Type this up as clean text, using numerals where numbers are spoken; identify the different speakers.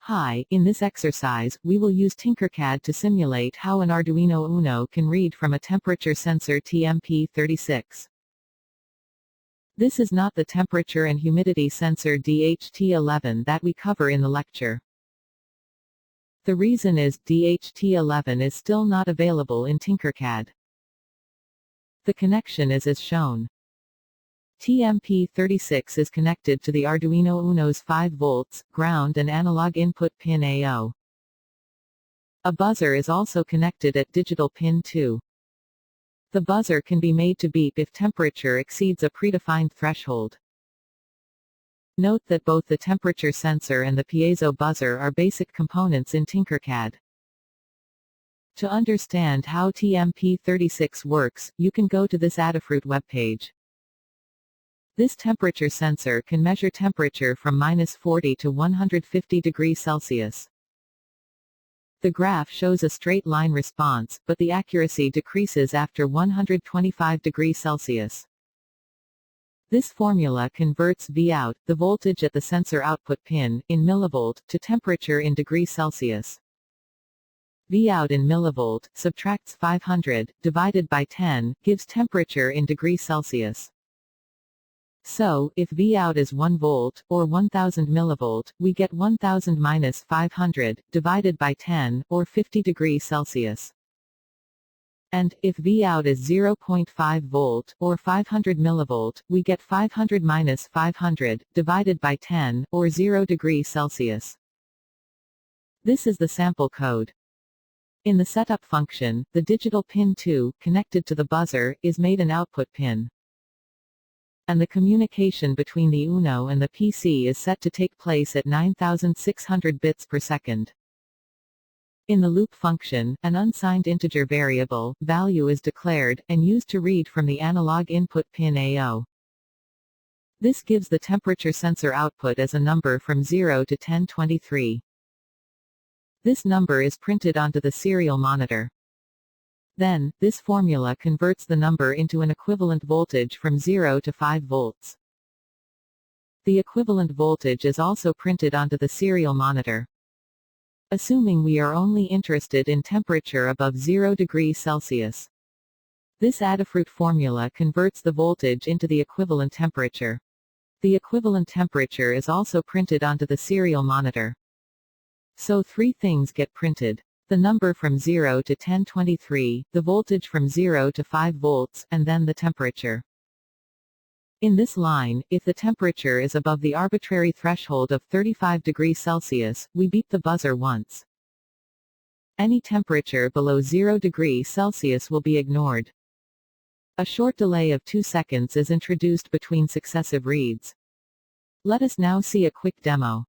Speaker 1: Hi, in this exercise, we will use tinkerCAD to simulate how an Arduino Uno can read from a temperature sensor TMP36. This is not the temperature and humidity sensor DHT11 that we cover in the lecture. The reason is DHT11 is still not available in tinkerCAD. The connection is as shown. TMP36 is connected to the Arduino Uno's 5 volts, ground and analog input pin A0. A buzzer is also connected at digital pin 2. The buzzer can be made to beep if temperature exceeds a predefined threshold. Note that both the temperature sensor and the piezo buzzer are basic components in tinkerCAD. To understand how TMP36 works, you can go to this Adafruit webpage. This temperature sensor can measure temperature from -40 to 150 degrees Celsius. The graph shows a straight line response, but the accuracy decreases after 125 degrees Celsius. This formula converts Vout, the voltage at the sensor output pin, in millivolt, to temperature in degrees Celsius. Vout in millivolt, subtracts 500, divided by 10, gives temperature in degrees Celsius. So, if Vout is 1 volt, or 1000 millivolt, we get 1000 minus 500, divided by 10, or 50 degrees Celsius. And, if Vout is 0.5 volt, or 500 millivolt, we get 500 minus 500, divided by 10, or 0 degrees Celsius. This is the sample code. In the setup function, the digital pin 2, connected to the buzzer, is made an output pin. And the communication between the Uno and the PC is set to take place at 9600 bits per second. In the loop function, an unsigned integer variable, value is declared, and used to read from the analog input pin A0. This gives the temperature sensor output as a number from 0 to 1023. This number is printed onto the serial monitor. Then, this formula converts the number into an equivalent voltage from 0 to 5 volts. The equivalent voltage is also printed onto the serial monitor. Assuming we are only interested in temperature above 0 degrees Celsius. This Adafruit formula converts the voltage into the equivalent temperature. The equivalent temperature is also printed onto the serial monitor. So three things get printed. The number from 0 to 1023, the voltage from 0 to 5 volts, and then the temperature. In this line, if the temperature is above the arbitrary threshold of 35 degrees Celsius, we beep the buzzer once. Any temperature below 0 degrees Celsius will be ignored. A short delay of 2 seconds is introduced between successive reads. Let us now see a quick demo.